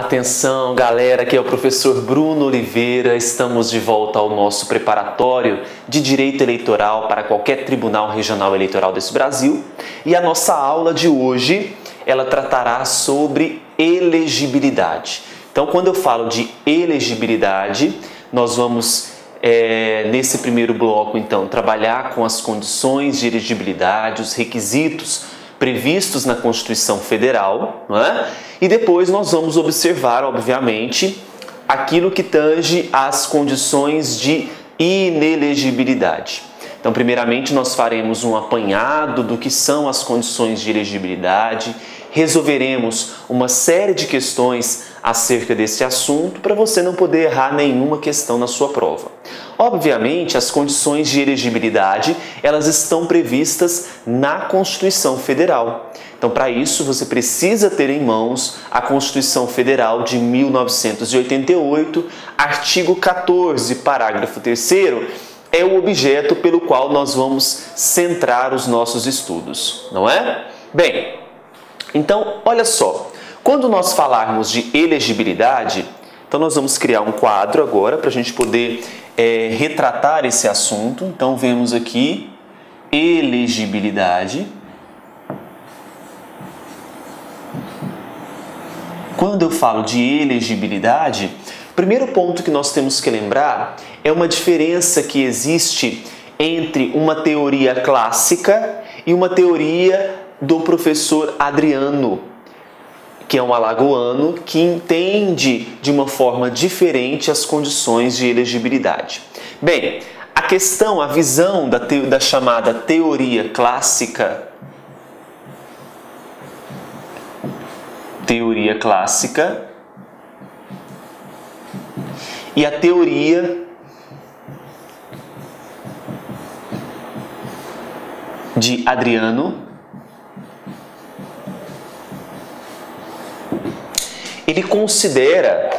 Atenção, galera, aqui é o professor Bruno Oliveira. Estamos de volta ao nosso preparatório de Direito Eleitoral para qualquer Tribunal Regional Eleitoral desse Brasil. E a nossa aula de hoje, ela tratará sobre elegibilidade. Então, quando eu falo de elegibilidade, nós vamos, nesse primeiro bloco, então, trabalhar com as condições de elegibilidade, os requisitos previstos na Constituição Federal, não é? E depois nós vamos observar, obviamente, aquilo que tange às condições de inelegibilidade. Então, primeiramente, nós faremos um apanhado do que são as condições de elegibilidade, resolveremos uma série de questões acerca desse assunto para você não poder errar nenhuma questão na sua prova. Obviamente, as condições de elegibilidade, elas estão previstas na Constituição Federal. Então, para isso, você precisa ter em mãos a Constituição Federal de 1988, artigo 14, parágrafo 3º, é o objeto pelo qual nós vamos centrar os nossos estudos, não é? Bem, então, olha só, quando nós falarmos de elegibilidade, então nós vamos criar um quadro agora para a gente poder retratar esse assunto. Então, vemos aqui elegibilidade. Quando eu falo de elegibilidade, o primeiro ponto que nós temos que lembrar é uma diferença que existe entre uma teoria clássica e uma teoria do professor Adriano, que é um alagoano que entende de uma forma diferente as condições de elegibilidade. Bem, a questão, a visão da chamada teoria clássica, e a teoria de Adriano, ele considera,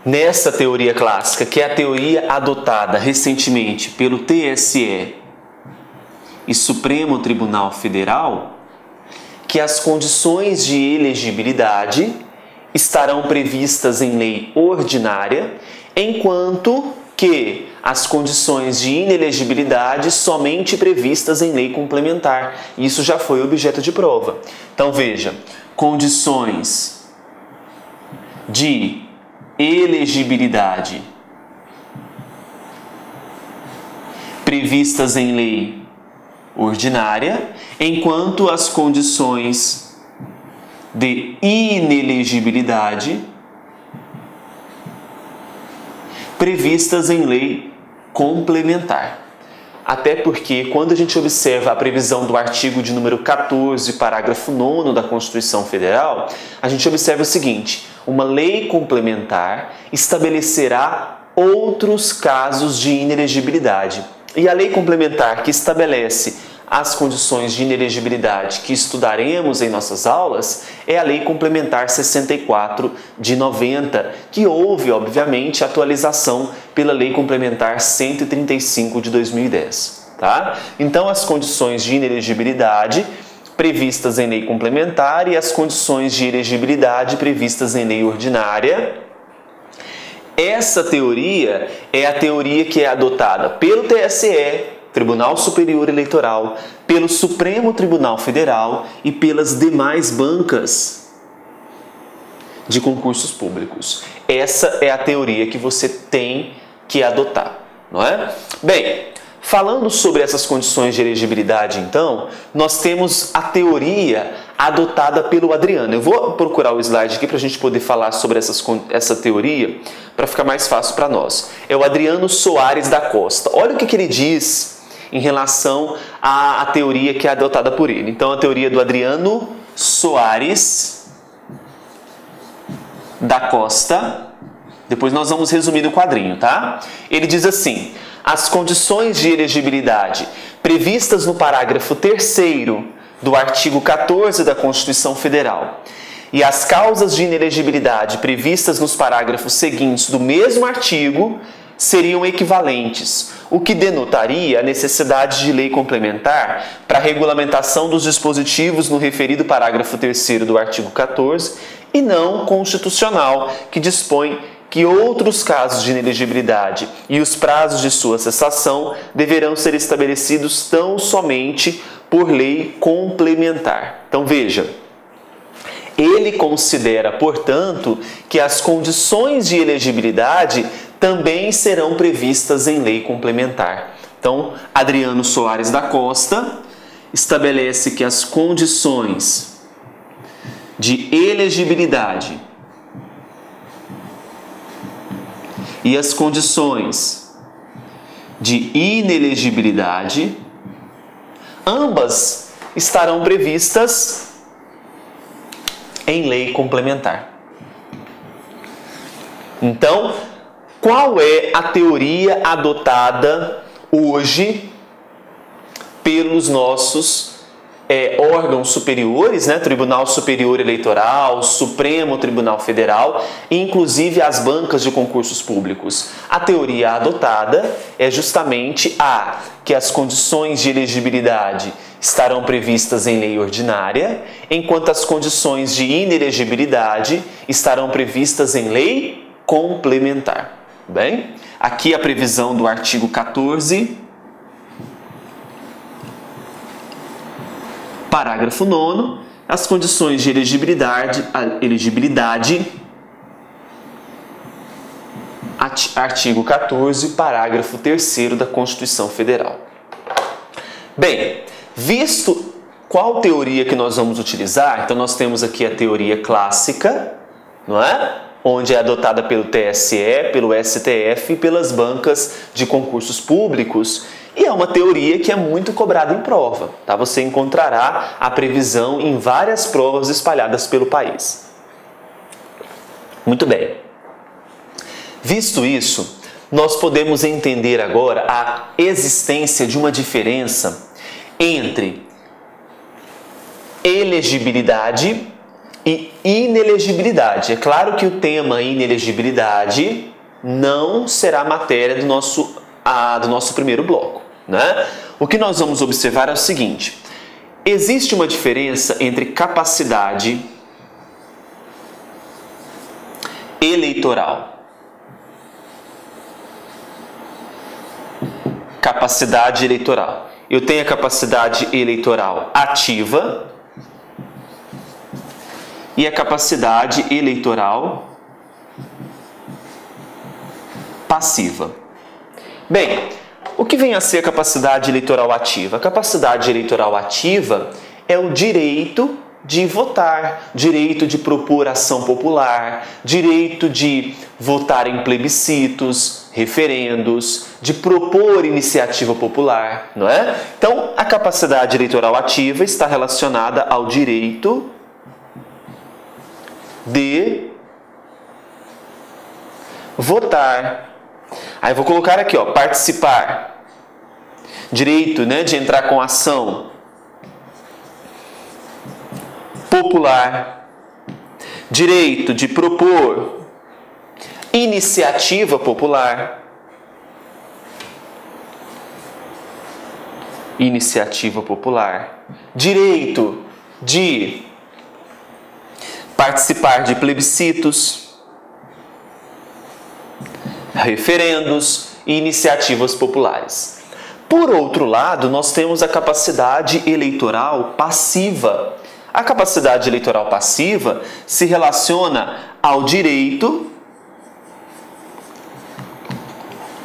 nessa teoria clássica, que é a teoria adotada recentemente pelo TSE e Supremo Tribunal Federal, que as condições de elegibilidade estarão previstas em lei ordinária, enquanto que as condições de inelegibilidade somente previstas em lei complementar. Isso já foi objeto de prova. Então veja, condições de elegibilidade previstas em lei ordinária, enquanto as condições de inelegibilidade previstas em lei complementar. Até porque, quando a gente observa a previsão do artigo de número 14, parágrafo 9º da Constituição Federal, a gente observa o seguinte: uma lei complementar estabelecerá outros casos de inelegibilidade. E a lei complementar que estabelece as condições de inelegibilidade que estudaremos em nossas aulas é a Lei Complementar 64 de 90, que houve, obviamente, atualização pela Lei Complementar 135 de 2010. Tá? Então, as condições de inelegibilidade previstas em lei complementar e as condições de elegibilidade previstas em lei ordinária. Essa teoria é a teoria que é adotada pelo TSE, Tribunal Superior Eleitoral, pelo Supremo Tribunal Federal e pelas demais bancas de concursos públicos. Essa é a teoria que você tem que adotar, não é? Bem, falando sobre essas condições de elegibilidade, então, nós temos a teoria adotada pelo Adriano. Eu vou procurar o slide aqui para a gente poder falar sobre essa teoria, para ficar mais fácil para nós. É o Adriano Soares da Costa. Olha o que ele diz em relação à teoria que é adotada por ele. Então, a teoria do Adriano Soares da Costa. Depois nós vamos resumir no quadrinho, tá? Ele diz assim: as condições de elegibilidade previstas no parágrafo 3º do artigo 14 da Constituição Federal e as causas de inelegibilidade previstas nos parágrafos seguintes do mesmo artigo seriam equivalentes, o que denotaria a necessidade de lei complementar para a regulamentação dos dispositivos no referido parágrafo 3º do artigo 14 e não constitucional, que dispõe que outros casos de inelegibilidade e os prazos de sua cessação deverão ser estabelecidos tão somente por lei complementar. Então veja, ele considera, portanto, que as condições de elegibilidade também serão previstas em lei complementar. Então, Adriano Soares da Costa estabelece que as condições de elegibilidade e as condições de inelegibilidade, ambas estarão previstas em lei complementar. Então, qual é a teoria adotada hoje pelos nossos órgãos superiores, né? Tribunal Superior Eleitoral, Supremo Tribunal Federal, e inclusive as bancas de concursos públicos? A teoria adotada é justamente que as condições de elegibilidade estarão previstas em lei ordinária, enquanto as condições de inelegibilidade estarão previstas em lei complementar. Bem, aqui a previsão do artigo 14, parágrafo 9º, as condições de elegibilidade, artigo 14, parágrafo 3º da Constituição Federal. Bem, visto qual teoria que nós vamos utilizar, então nós temos aqui a teoria clássica, não é? Onde é adotada pelo TSE, pelo STF e pelas bancas de concursos públicos, e é uma teoria que é muito cobrada em prova, tá? Você encontrará a previsão em várias provas espalhadas pelo país. Muito bem. Visto isso, nós podemos entender agora a existência de uma diferença entre elegibilidade e inelegibilidade. É claro que o tema inelegibilidade não será matéria do nosso primeiro bloco, né? O que nós vamos observar é o seguinte: existe uma diferença entre capacidade eleitoral. Capacidade eleitoral. Eu tenho a capacidade eleitoral ativa e a capacidade eleitoral passiva. Bem, o que vem a ser a capacidade eleitoral ativa? A capacidade eleitoral ativa é o direito de votar, direito de propor ação popular, direito de votar em plebiscitos, referendos, de propor iniciativa popular, não é? Então, a capacidade eleitoral ativa está relacionada ao direito de votar. Aí vou colocar aqui, ó, participar. Direito, né, de entrar com ação popular. Direito de propor iniciativa popular. Iniciativa popular. Direito de participar de plebiscitos, referendos e iniciativas populares. Por outro lado, nós temos a capacidade eleitoral passiva. A capacidade eleitoral passiva se relaciona ao direito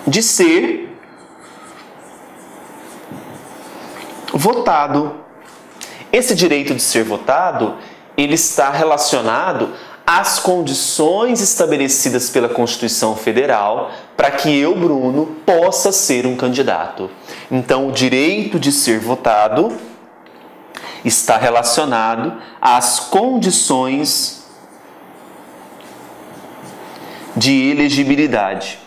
de ser votado. Esse direito de ser votado, ele está relacionado às condições estabelecidas pela Constituição Federal para que eu, Bruno, possa ser um candidato. Então, o direito de ser votado está relacionado às condições de elegibilidade.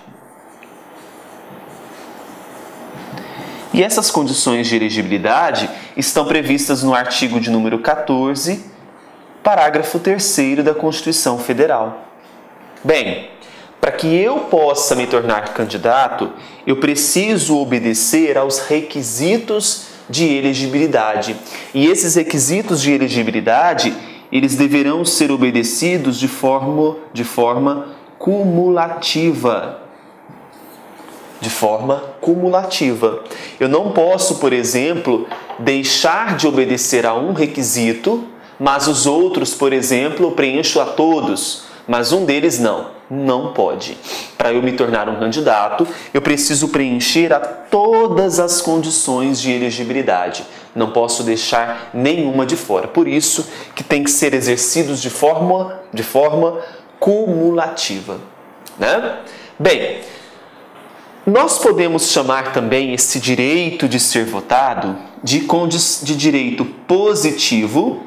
E essas condições de elegibilidade estão previstas no artigo de número 14, parágrafo 3º da Constituição Federal. Bem, para que eu possa me tornar candidato, eu preciso obedecer aos requisitos de elegibilidade. E esses requisitos de elegibilidade, eles deverão ser obedecidos de forma cumulativa. De forma cumulativa. Eu não posso, por exemplo, deixar de obedecer a um requisito, mas os outros, por exemplo, eu preencho a todos, mas um deles não. Não pode. Para eu me tornar um candidato, eu preciso preencher a todas as condições de elegibilidade. Não posso deixar nenhuma de fora. Por isso que tem que ser exercidos de forma cumulativa, né? Bem, nós podemos chamar também esse direito de ser votado de direito positivo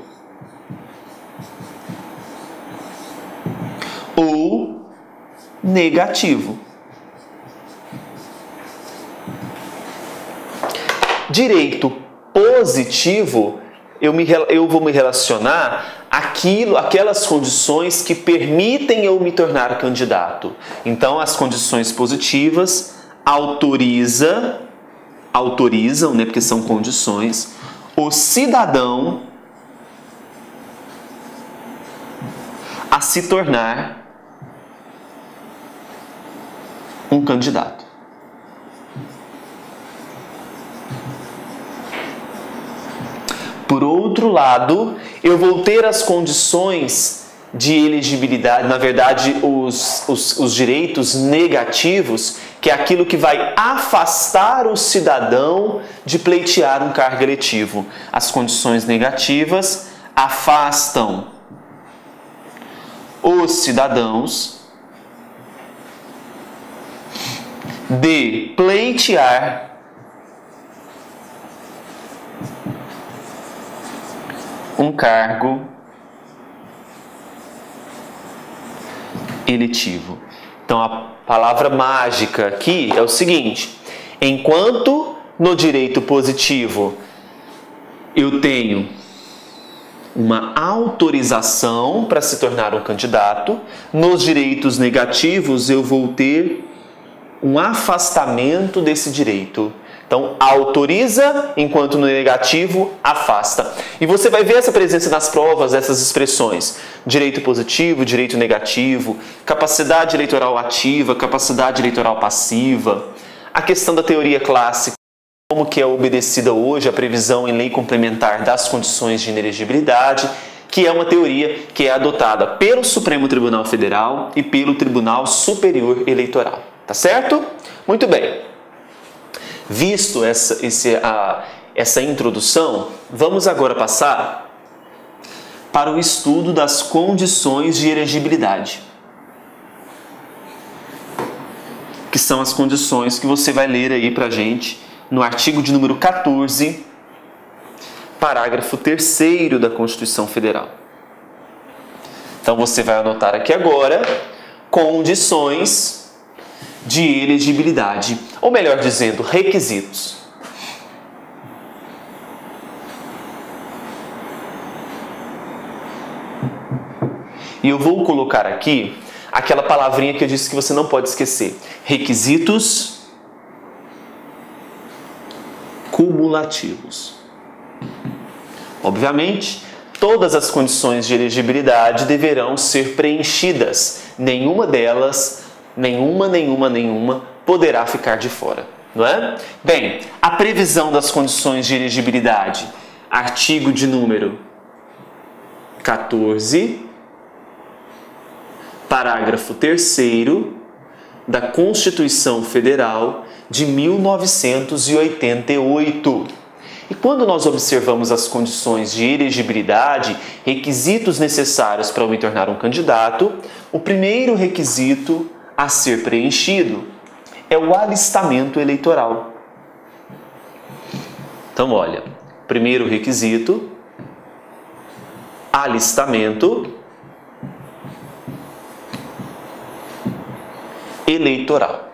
ou negativo. Direito positivo, eu vou me relacionar aquelas condições que permitem eu me tornar candidato. Então, as condições positivas autorizam, né, porque são condições, o cidadão a se tornar um candidato. Por outro lado, eu vou ter as condições de elegibilidade, na verdade, os direitos negativos, que é aquilo que vai afastar o cidadão de pleitear um cargo eletivo. As condições negativas afastam os cidadãos de pleitear um cargo eletivo. Então, a palavra mágica aqui é o seguinte: enquanto no direito positivo eu tenho uma autorização para se tornar um candidato, nos direitos negativos eu vou ter um afastamento desse direito. Então, autoriza, enquanto no negativo, afasta. E você vai ver essa presença nas provas, essas expressões. Direito positivo, direito negativo, capacidade eleitoral ativa, capacidade eleitoral passiva. A questão da teoria clássica, como que é obedecida hoje a previsão em lei complementar das condições de inelegibilidade, que é uma teoria que é adotada pelo Supremo Tribunal Federal e pelo Tribunal Superior Eleitoral. Tá certo? Muito bem. Visto essa introdução, vamos agora passar para o estudo das condições de elegibilidade, que são as condições que você vai ler aí para a gente no artigo de número 14, parágrafo 3º da Constituição Federal. Então você vai anotar aqui agora condições de elegibilidade, ou melhor dizendo, requisitos. E eu vou colocar aqui aquela palavrinha que eu disse que você não pode esquecer. Requisitos cumulativos. Obviamente, todas as condições de elegibilidade deverão ser preenchidas. Nenhuma delas, nenhuma, poderá ficar de fora, não é? Bem, a previsão das condições de elegibilidade, artigo de número 14, parágrafo 3º da Constituição Federal de 1988. E quando nós observamos as condições de elegibilidade, requisitos necessários para eu me tornar um candidato, o primeiro requisito a ser preenchido é o alistamento eleitoral. Então, olha, primeiro requisito, alistamento eleitoral.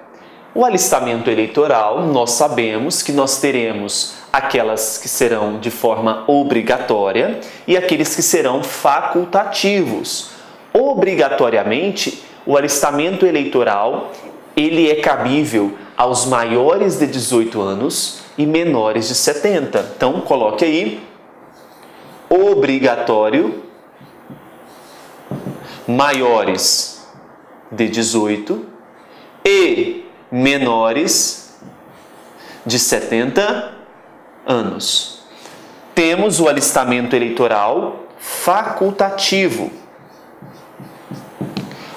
O alistamento eleitoral, nós sabemos que nós teremos aquelas que serão de forma obrigatória e aqueles que serão facultativos. Obrigatoriamente, o alistamento eleitoral, ele é cabível aos maiores de 18 anos e menores de 70. Então, coloque aí, obrigatório maiores de 18 e menores de 70 anos. Temos o alistamento eleitoral facultativo.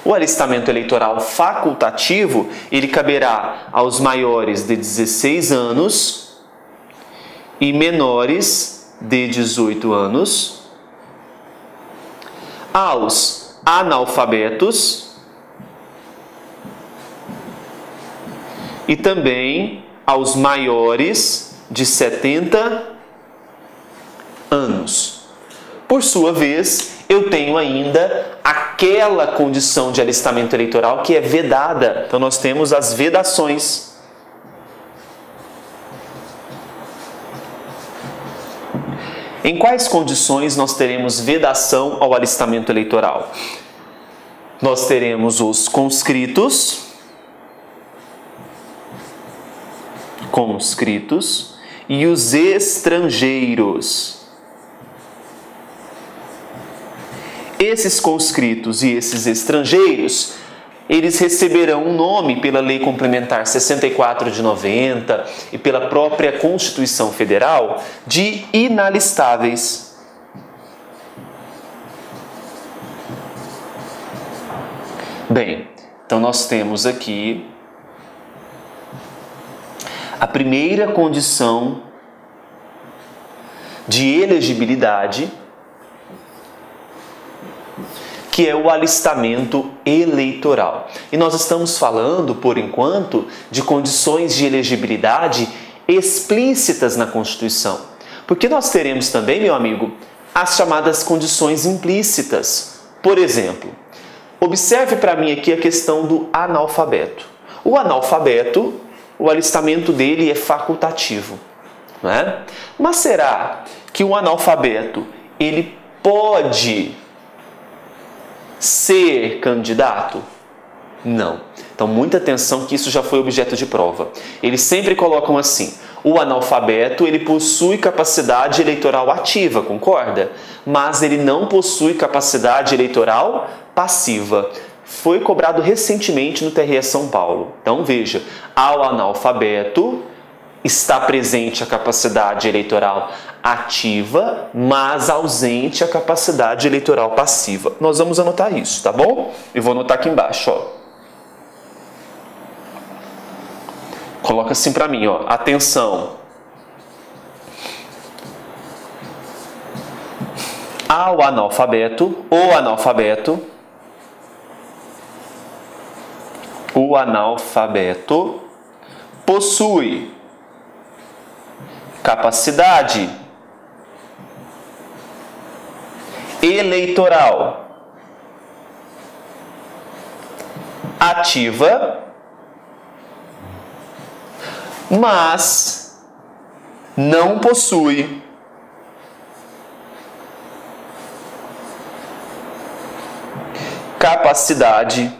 O alistamento eleitoral facultativo, ele caberá aos maiores de 16 anos e menores de 18 anos, aos analfabetos e também aos maiores de 70 anos. Por sua vez, eu tenho ainda aquela condição de alistamento eleitoral que é vedada. Então, nós temos as vedações. Em quais condições nós teremos vedação ao alistamento eleitoral? Nós teremos os conscritos e os estrangeiros. Esses conscritos e esses estrangeiros, eles receberão um nome pela Lei Complementar 64 de 90 e pela própria Constituição Federal de inalistáveis. Bem, então nós temos aqui a primeira condição de elegibilidade, que é o alistamento eleitoral. E nós estamos falando, por enquanto, de condições de elegibilidade explícitas na Constituição. Porque nós teremos também, meu amigo, as chamadas condições implícitas. Por exemplo, observe para mim aqui a questão do analfabeto. O analfabeto, o alistamento dele é facultativo, não é? Mas será que o analfabeto, ele pode ser candidato? Não. Então, muita atenção que isso já foi objeto de prova. Eles sempre colocam assim: o analfabeto, ele possui capacidade eleitoral ativa, concorda? Mas ele não possui capacidade eleitoral passiva. Foi cobrado recentemente no TRE São Paulo. Então, veja, ao analfabeto está presente a capacidade eleitoral ativa, mas ausente a capacidade eleitoral passiva. Nós vamos anotar isso, tá bom? Eu vou anotar aqui embaixo, ó. Coloca assim para mim, ó. Atenção. Ao analfabeto, o analfabeto possui capacidade eleitoral ativa, mas não possui capacidade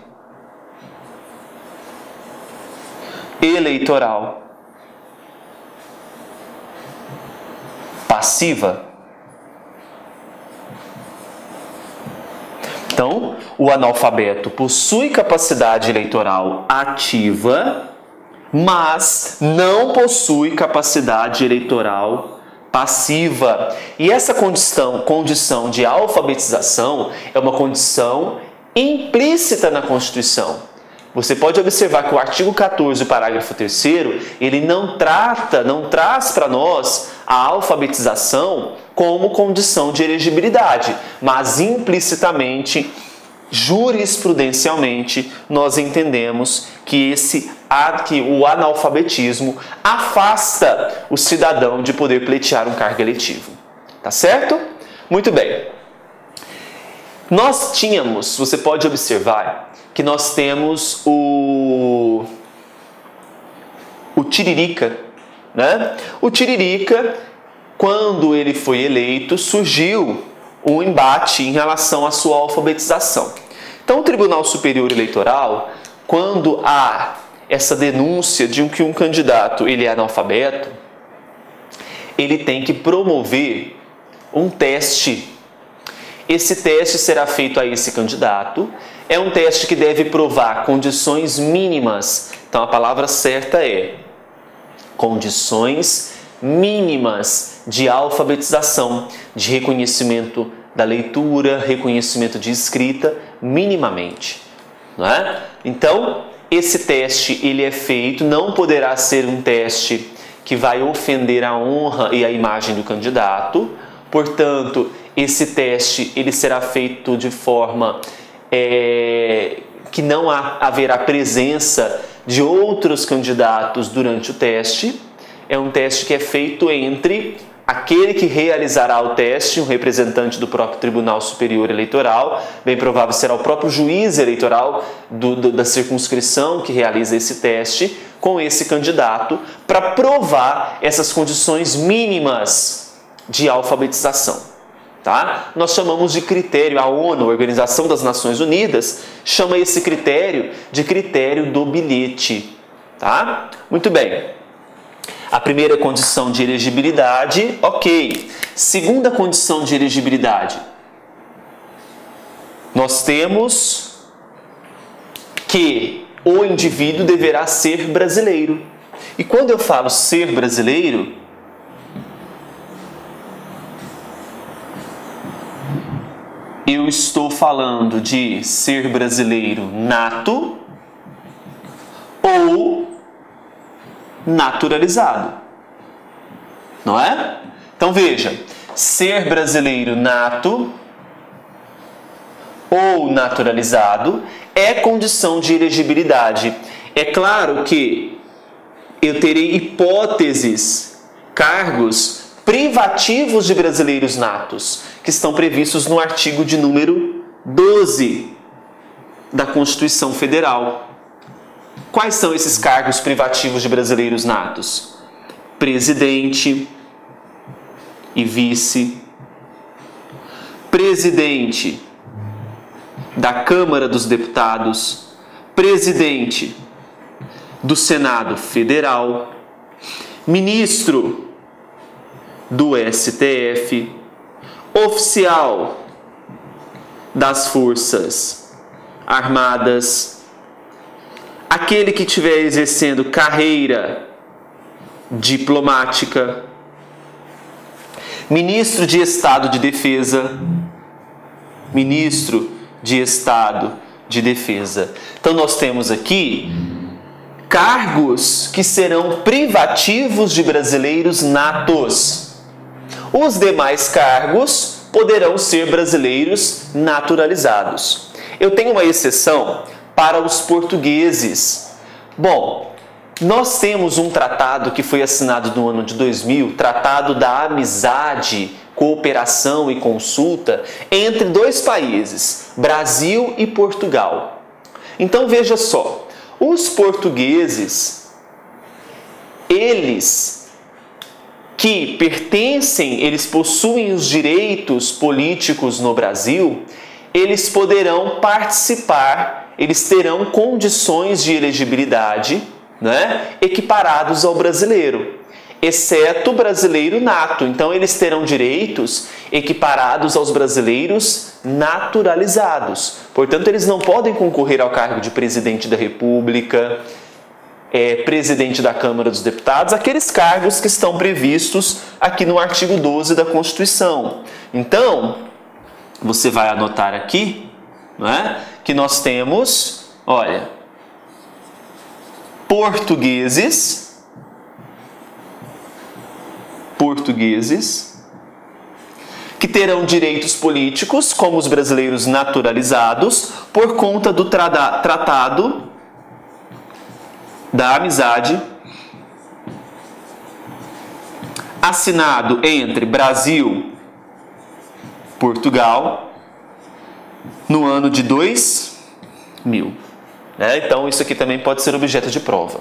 eleitoral passiva. Então, o analfabeto possui capacidade eleitoral ativa, mas não possui capacidade eleitoral passiva. E essa condição de alfabetização é uma condição implícita na Constituição. Você pode observar que o artigo 14, parágrafo 3º, ele não traz para nós a alfabetização como condição de elegibilidade, mas implicitamente, jurisprudencialmente, nós entendemos que o analfabetismo afasta o cidadão de poder pleitear um cargo eletivo. Tá certo? Muito bem. Nós tínhamos, você pode observar, que nós temos o Tiririca, né? O Tiririca, quando ele foi eleito, surgiu um embate em relação à sua alfabetização. Então, o Tribunal Superior Eleitoral, quando há essa denúncia de que um candidato ele é analfabeto, ele tem que promover um teste esse teste será feito a esse candidato. É um teste que deve provar condições mínimas. Então, a palavra certa é condições mínimas de alfabetização, de reconhecimento da leitura, reconhecimento de escrita, minimamente. Não é? Então, esse teste ele é feito, não poderá ser um teste que vai ofender a honra e a imagem do candidato. Portanto, esse teste ele será feito de forma que não haverá presença de outros candidatos durante o teste. É um teste que é feito entre aquele que realizará o teste, um representante do próprio Tribunal Superior Eleitoral, bem provável será o próprio juiz eleitoral da circunscrição que realiza esse teste, com esse candidato, para provar essas condições mínimas de alfabetização. Tá? Nós chamamos de critério, a ONU, a Organização das Nações Unidas, chama esse critério de critério do bilhete. Tá? Muito bem. A primeira condição de elegibilidade, ok. Segunda condição de elegibilidade. Nós temos que o indivíduo deverá ser brasileiro. E quando eu falo ser brasileiro, eu estou falando de ser brasileiro nato ou naturalizado. Não é? Então veja, ser brasileiro nato ou naturalizado é condição de elegibilidade. É claro que eu terei hipóteses, cargos privativos de brasileiros natos, que estão previstos no artigo de número 12 da Constituição Federal. Quais são esses cargos privativos de brasileiros natos? Presidente e vice, presidente da Câmara dos Deputados, presidente do Senado Federal, ministro do STF, oficial das Forças Armadas, aquele que estiver exercendo carreira diplomática, ministro de Estado de Defesa, ministro de Estado de Defesa. Então nós temos aqui cargos que serão privativos de brasileiros natos. Os demais cargos poderão ser brasileiros naturalizados. Eu tenho uma exceção para os portugueses. Bom, nós temos um tratado que foi assinado no ano de 2000, Tratado da Amizade, Cooperação e Consulta entre dois países, Brasil e Portugal. Então veja só, os portugueses, eles que pertencem, eles possuem os direitos políticos no Brasil, eles poderão participar, eles terão condições de elegibilidade, né, equiparados ao brasileiro, exceto o brasileiro nato. Então, eles terão direitos equiparados aos brasileiros naturalizados. Portanto, eles não podem concorrer ao cargo de presidente da República, presidente da Câmara dos Deputados, aqueles cargos que estão previstos aqui no artigo 12 da Constituição. Então, você vai anotar aqui, não é, que nós temos, olha, portugueses que terão direitos políticos, como os brasileiros naturalizados, por conta do Tratado da Amizade, assinado entre Brasil e Portugal no ano de 2000. Então, isso aqui também pode ser objeto de prova.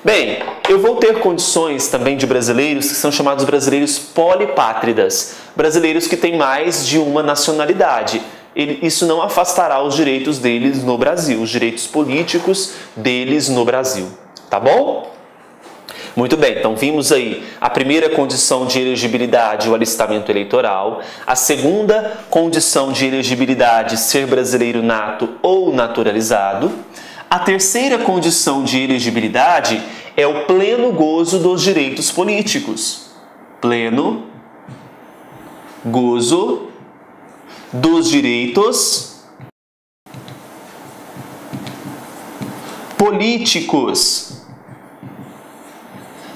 Bem, eu vou ter condições também de brasileiros que são chamados brasileiros polipátridas, brasileiros que têm mais de uma nacionalidade. Isso não afastará os direitos deles no Brasil, os direitos políticos deles no Brasil. Tá bom? Muito bem, então vimos aí a primeira condição de elegibilidade, o alistamento eleitoral. A segunda condição de elegibilidade, ser brasileiro nato ou naturalizado. A terceira condição de elegibilidade é o pleno gozo dos direitos políticos. Pleno gozo dos direitos políticos.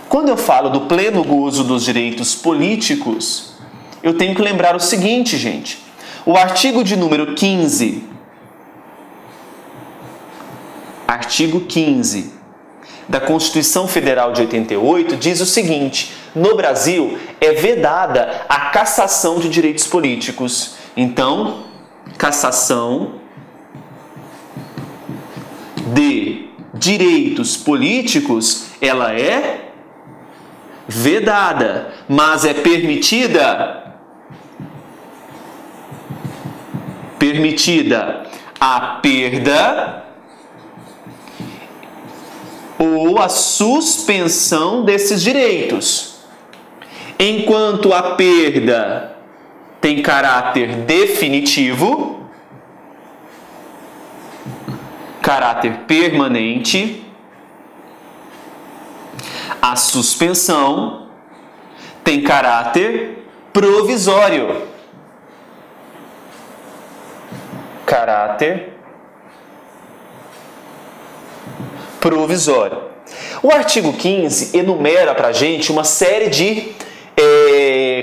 Quando eu falo do pleno gozo dos direitos políticos, eu tenho que lembrar o seguinte, gente. O artigo de número 15, artigo 15 da Constituição Federal de 88 diz o seguinte: no Brasil é vedada a cassação de direitos políticos. Então, cassação de direitos políticos, ela é vedada, mas é permitida a perda ou a suspensão desses direitos. Enquanto a perda tem caráter definitivo, caráter permanente, a suspensão tem caráter provisório. Caráter provisório. O artigo 15 enumera para a gente uma série de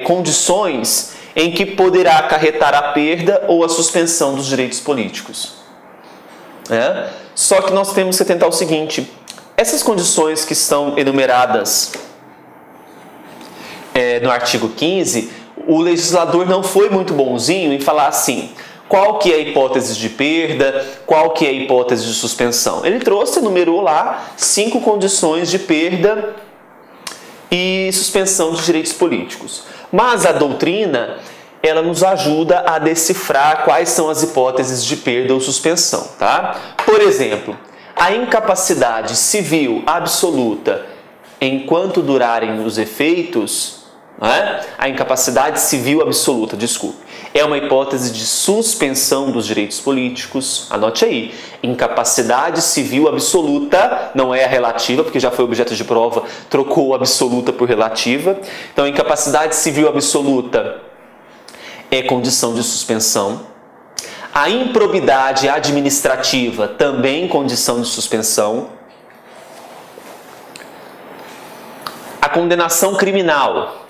condições em que poderá acarretar a perda ou a suspensão dos direitos políticos. Só que nós temos que atentar ao seguinte: essas condições que estão enumeradas no artigo 15, o legislador não foi muito bonzinho em falar assim, qual que é a hipótese de perda, qual que é a hipótese de suspensão. Ele trouxe, enumerou lá 5 condições de perda e suspensão dos direitos políticos. Mas a doutrina, ela nos ajuda a decifrar quais são as hipóteses de perda ou suspensão, tá? Por exemplo, a incapacidade civil absoluta enquanto durarem os efeitos, a incapacidade civil absoluta, é uma hipótese de suspensão dos direitos políticos. Anote aí, incapacidade civil absoluta, não é a relativa, porque já foi objeto de prova, trocou absoluta por relativa. Então, incapacidade civil absoluta é condição de suspensão. A improbidade administrativa, também condição de suspensão. A condenação criminal,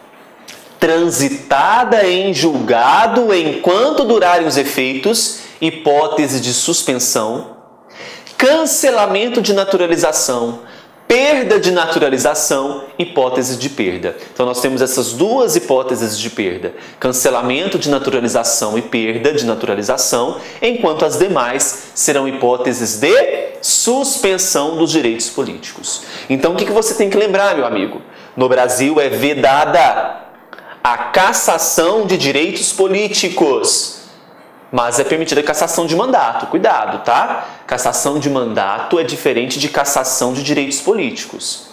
transitada em julgado enquanto durarem os efeitos, hipótese de suspensão. Cancelamento de naturalização, perda de naturalização, hipótese de perda. Então nós temos essas duas hipóteses de perda: cancelamento de naturalização e perda de naturalização, enquanto as demais serão hipóteses de suspensão dos direitos políticos. Então o que você tem que lembrar, meu amigo? No Brasil é vedada a cassação de direitos políticos, mas é permitida a cassação de mandato. Cuidado, tá? Cassação de mandato é diferente de cassação de direitos políticos.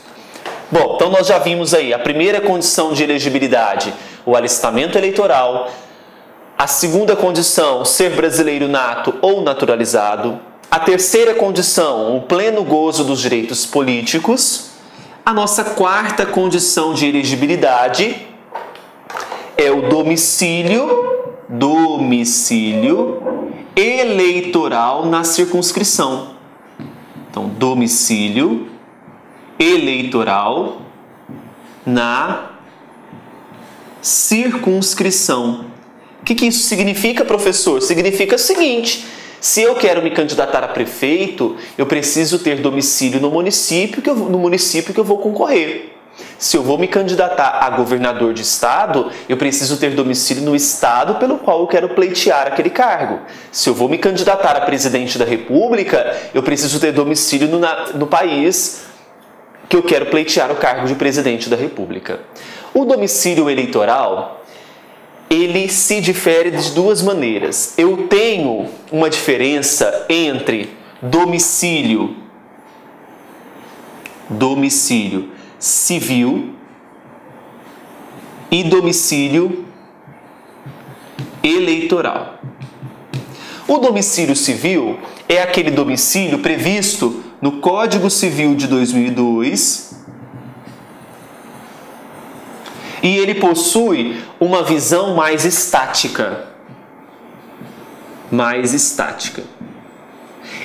Bom, então nós já vimos aí a primeira condição de elegibilidade, o alistamento eleitoral. A segunda condição, ser brasileiro nato ou naturalizado. A terceira condição, o pleno gozo dos direitos políticos. A nossa quarta condição de elegibilidade é o domicílio eleitoral na circunscrição. Então, domicílio eleitoral na circunscrição. O que isso significa, professor? Significa o seguinte: se eu quero me candidatar a prefeito, eu preciso ter domicílio no município que eu vou concorrer. Se eu vou me candidatar a governador de estado, eu preciso ter domicílio no estado pelo qual eu quero pleitear aquele cargo. Se eu vou me candidatar a presidente da República, eu preciso ter domicílio no país que eu quero pleitear o cargo de presidente da República. O domicílio eleitoral, ele se difere de duas maneiras. Eu tenho uma diferença entre domicílio civil e domicílio eleitoral. O domicílio civil é aquele domicílio previsto no Código Civil de 2002 e ele possui uma visão mais estática.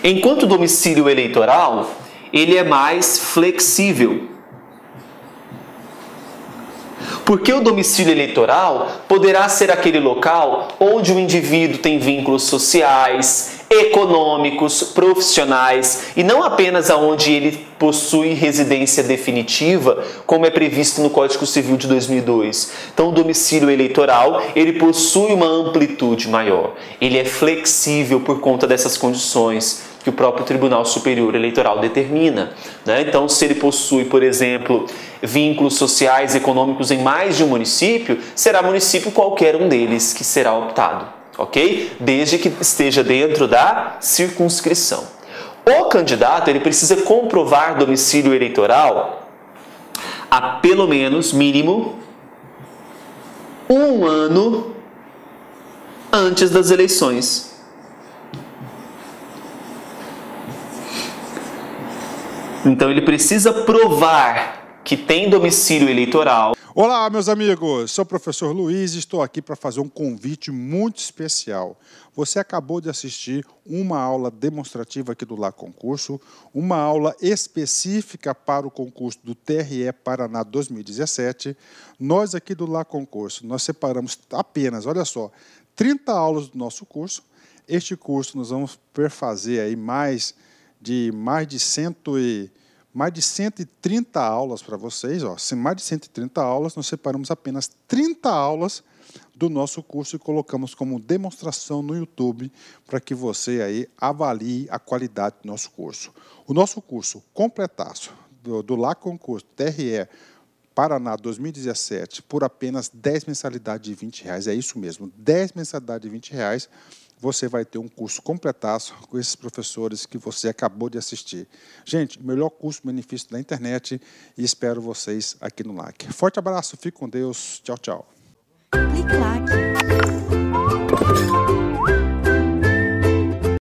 Enquanto o domicílio eleitoral, ele é mais flexível. Porque o domicílio eleitoral poderá ser aquele local onde o indivíduo tem vínculos sociais, econômicos, profissionais e não apenas aonde ele possui residência definitiva, como é previsto no Código Civil de 2002. Então, o domicílio eleitoral, ele possui uma amplitude maior. Ele é flexível por conta dessas condições que o próprio Tribunal Superior Eleitoral determina, né? Então, se ele possui, por exemplo, vínculos sociais e econômicos em mais de um município, será município qualquer um deles que será optado, ok? Desde que esteja dentro da circunscrição. O candidato, ele precisa comprovar domicílio eleitoral há pelo menos, mínimo, 1 ano antes das eleições. Então, ele precisa provar que tem domicílio eleitoral. Olá, meus amigos, sou o professor Luiz e estou aqui para fazer um convite muito especial. Você acabou de assistir uma aula demonstrativa aqui do Lá Concurso, uma aula específica para o concurso do TRE Paraná 2017. Nós aqui do Lá Concurso, nós separamos apenas, olha só, 30 aulas do nosso curso. Este curso nós vamos perfazer aí mais de 130 aulas para vocês, ó. Mais de 130 aulas, nós separamos apenas 30 aulas do nosso curso e colocamos como demonstração no YouTube para que você aí avalie a qualidade do nosso curso. O nosso curso completaço do Lá Concurso TRE Paraná 2017 por apenas 10 mensalidades de R$20. É isso mesmo, 10 mensalidades de R$20. Você vai ter um curso completaço com esses professores que você acabou de assistir. Gente, melhor custo-benefício da internet e espero vocês aqui no LAC. Forte abraço, fique com Deus. Tchau, tchau. Clique LAC.